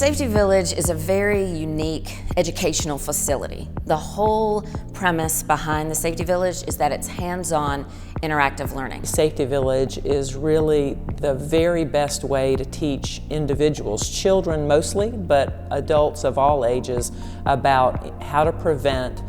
Safety Village is a very unique educational facility. The whole premise behind the Safety Village is that it's hands-on interactive learning. Safety Village is really the very best way to teach individuals, children mostly, but adults of all ages, about how to prevent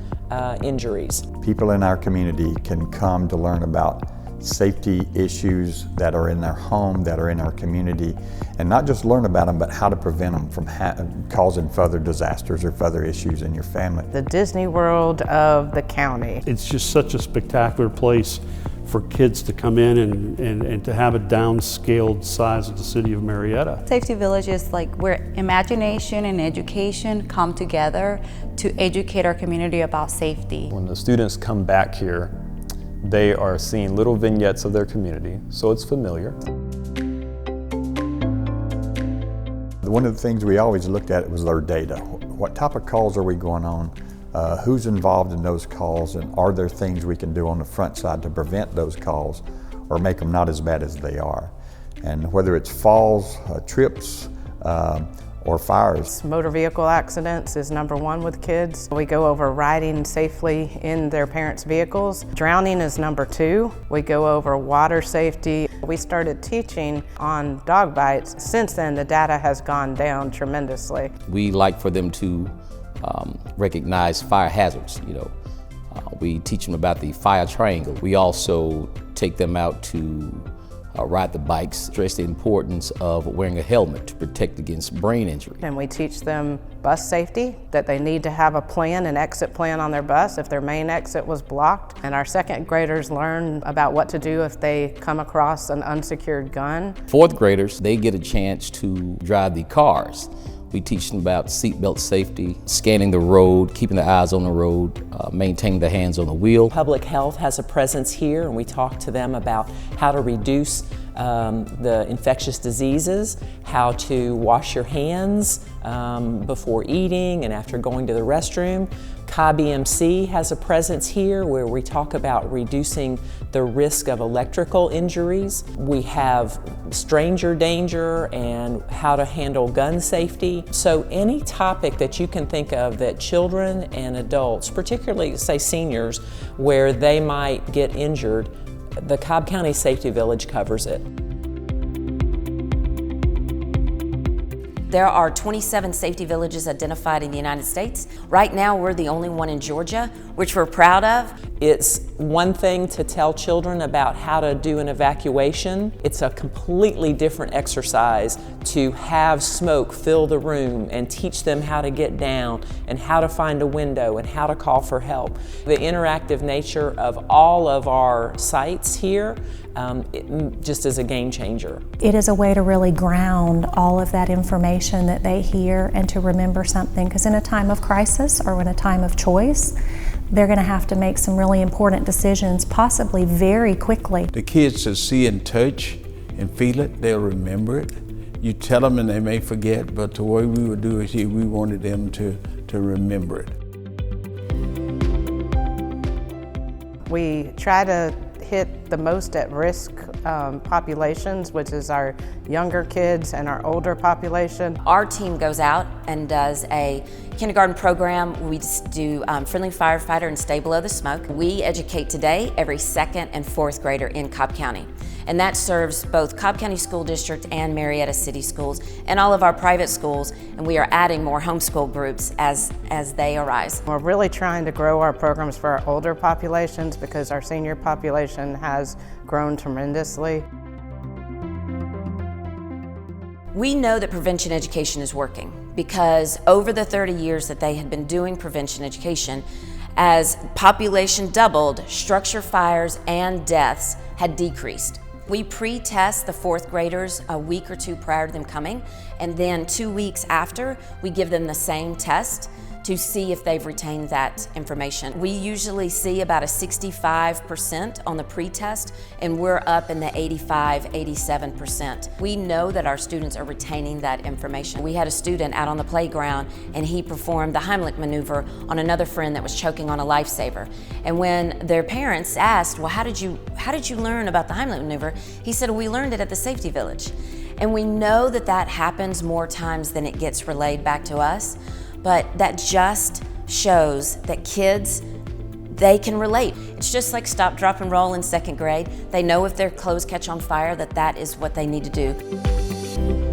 injuries. People in our community can come to learn about safety issues that are in their home, that are in our community, and not just learn about them, but how to prevent them from causing further disasters or further issues in your family. The Disney World of the county. It's just such a spectacular place for kids to come in and to have a downscaled size of the city of Marietta. Safety Village is like where imagination and education come together to educate our community about safety. When the students come back here, they are seeing little vignettes of their community, so it's familiar. One of the things we always looked at was their data. What type of calls are we going on? Who's involved in those calls, and are there things we can do on the front side to prevent those calls or make them not as bad as they are? And whether it's falls, trips, or fires. Motor vehicle accidents is number one with kids. We go over riding safely in their parents' vehicles. Drowning is number two. We go over water safety. We started teaching on dog bites. Since then, the data has gone down tremendously. We like for them to recognize fire hazards. We teach them about the fire triangle. We also take them out to ride the bikes, stress the importance of wearing a helmet to protect against brain injury. And we teach them bus safety, that they need to have a plan, an exit plan on their bus if their main exit was blocked. And our second graders learn about what to do if they come across an unsecured gun. Fourth graders, they get a chance to drive the cars. We teach them about seatbelt safety, scanning the road, keeping the eyes on the road, maintaining the hands on the wheel. Public health has a presence here, and we talk to them about how to reduce the infectious diseases, how to wash your hands before eating and after going to the restroom. Cobb EMC has a presence here where we talk about reducing the risk of electrical injuries. We have stranger danger and how to handle gun safety. So any topic that you can think of that children and adults, particularly say seniors, where they might get injured, the Cobb County Safety Village covers it. There are 27 safety villages identified in the United States. Right now, we're the only one in Georgia, which we're proud of. It's one thing to tell children about how to do an evacuation. It's a completely different exercise to have smoke fill the room and teach them how to get down and how to find a window and how to call for help. The interactive nature of all of our sites here just is a game changer. It is a way to really ground all of that information that they hear and to remember something, because in a time of crisis or in a time of choice, they're going to have to make some really important decisions, possibly very quickly. The kids that see and touch and feel it, they'll remember it. You tell them and they may forget, but the way we would do it here, we wanted them to remember it. We try to hit the most at-risk populations, which is our younger kids and our older population. Our team goes out and does a kindergarten program. We just do friendly firefighter and stay below the smoke. We educate today every second and fourth grader in Cobb County. And that serves both Cobb County School District and Marietta City Schools and all of our private schools, and we are adding more homeschool groups as they arise. We're really trying to grow our programs for our older populations because our senior population has grown tremendously. We know that prevention education is working because over the 30 years that they had been doing prevention education, as population doubled, structure fires and deaths had decreased. We pre-test the fourth graders a week or two prior to them coming, and then 2 weeks after, we give them the same test to see if they've retained that information. We usually see about a 65% on the pre-test, and we're up in the 85–87%. We know that our students are retaining that information. We had a student out on the playground, and he performed the Heimlich maneuver on another friend that was choking on a lifesaver. And when their parents asked, well, how did you learn about the Heimlich maneuver? He said, we learned it at the Safety Village. And we know that that happens more times than it gets relayed back to us, but that just shows that kids, they can relate. It's just like stop, drop, and roll in second grade. They know if their clothes catch on fire that that is what they need to do.